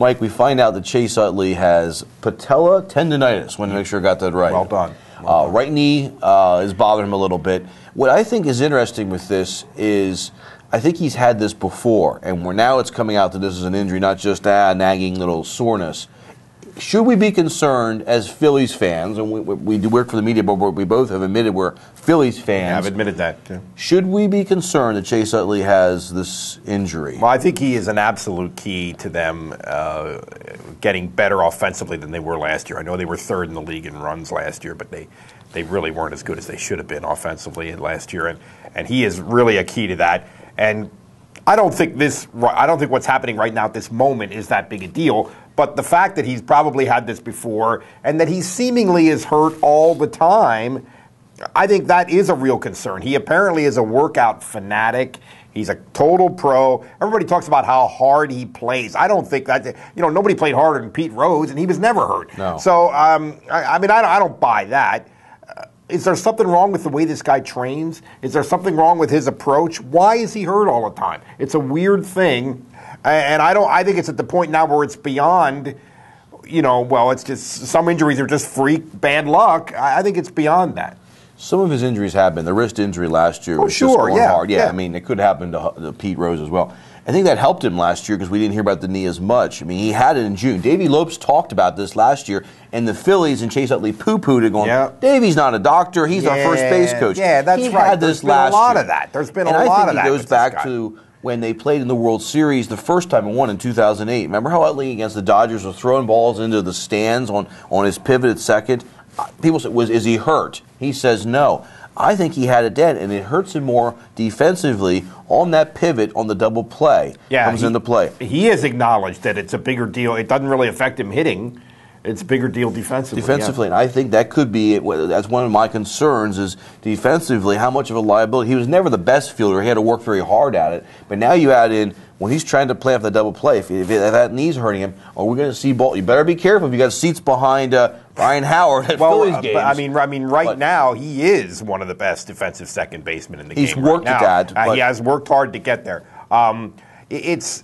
Mike, we find out that Chase Utley has patella tendonitis. Want to make sure I got that right. Well done. Right knee is bothering him a little bit. What I think is interesting with this is I think he's had this before, and now it's coming out that this is an injury, not just nagging little soreness. Should we be concerned as Phillies fans, and we do work for the media, but we both have admitted we're Phillies fans. I've admitted that. Yeah. Should we be concerned that Chase Utley has this injury? Well, I think he is an absolute key to them getting better offensively than they were last year. I know they were third in the league in runs last year, but they really weren't as good as they should have been offensively last year, and he is really a key to that. And I don't think what's happening right now at this moment is that big a deal. But the fact that he's probably had this before and that he seemingly is hurt all the time, I think that is a real concern. He apparently is a workout fanatic. He's a total pro. Everybody talks about how hard he plays. I don't think that, nobody played harder than Pete Rose, and he was never hurt. No. So, I don't buy that. Is there something wrong with the way this guy trains? Is there something wrong with his approach? Why is he hurt all the time? It's a weird thing. And I think it's at the point now where it's beyond, it's just some injuries are just freak bad luck. I think it's beyond that. Some of his injuries have been. The wrist injury last year was just going hard. Yeah, I mean, it could happen to Pete Rose as well. I think that helped him last year because we didn't hear about the knee as much. I mean, he had it in June. Davey Lopes talked about this last year, and the Phillies and Chase Utley poo-pooed it, going, Davey's not a doctor. He's our first base coach. Yeah, that's right. Had this last year. There's been a lot of that. There's been a lot of that. And I think it goes back to when they played in the World Series the first time and won in 2008. Remember how Utley against the Dodgers was throwing balls into the stands on his pivot at second? People said, is he hurt? He says no. I think he had a dent, and it hurts him more defensively on that pivot on the double play. Comes into play. He has acknowledged that it's a bigger deal. It doesn't really affect him hitting. It's a bigger deal defensively. And I think that could be, that's one of my concerns, is defensively, how much of a liability. He was never the best fielder. He had to work very hard at it. But now you add in, when he's trying to play off the double play, if that knee's hurting him, are we going to see ball? You better be careful if you got seats behind Ryan Howard at Phillies games. But I mean, right now, he is one of the best defensive second basemen in the game. He's worked at that. He has worked hard to get there. It's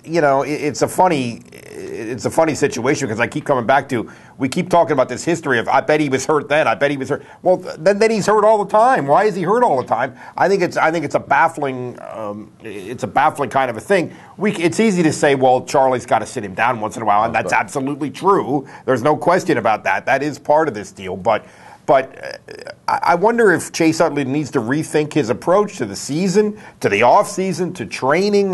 a funny situation because I keep coming back to, we keep talking about this history of I bet he was hurt then, I bet he was hurt. Well, then he's hurt all the time. Why is he hurt all the time? I think it's a baffling kind of a thing. It's easy to say, well, Charlie's got to sit him down once in a while, and that's absolutely true. There's no question about that. That is part of this deal, but I wonder if Chase Utley needs to rethink his approach to the season, to the off season, to training.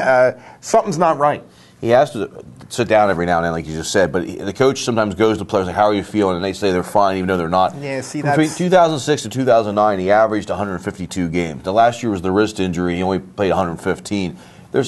Something's not right. He has to sit down every now and then, like you just said, but the coach sometimes goes to players like, how are you feeling? And they say they're fine, even though they're not. Yeah, see, Between 2006 to 2009, he averaged 152 games. The last year was the wrist injury. He only played 115.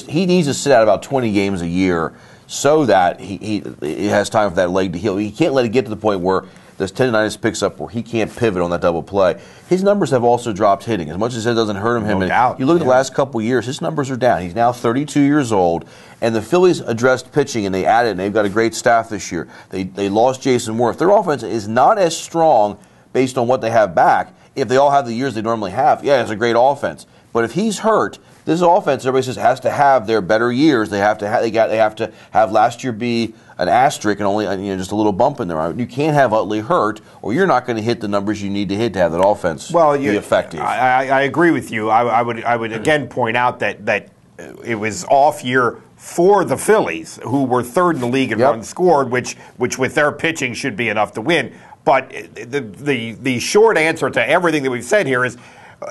He needs to sit out about 20 games a year so that he has time for that leg to heal. He can't let it get to the point where this tendonitis picks up where he can't pivot on that double play. His numbers have also dropped hitting. As much as it doesn't hurt him. You look at the last couple of years, his numbers are down. He's now 32 years old, and the Phillies addressed pitching, and they added, and they've got a great staff this year. They lost Jason Worth. Their offense is not as strong based on what they have back. If they all have the years they normally have, it's a great offense. But if he's hurt, this offense, everybody says, has to have their better years. They have to have last year be an asterisk and only just a little bump in there. You can't have Utley hurt, or you're not going to hit the numbers you need to hit to have that offense be effective. I agree with you. I would again point out that it was off year for the Phillies, who were third in the league in runs scored, which with their pitching should be enough to win. But the short answer to everything that we've said here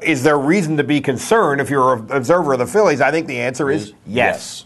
is there reason to be concerned if you're an observer of the Phillies? I think the answer is yes.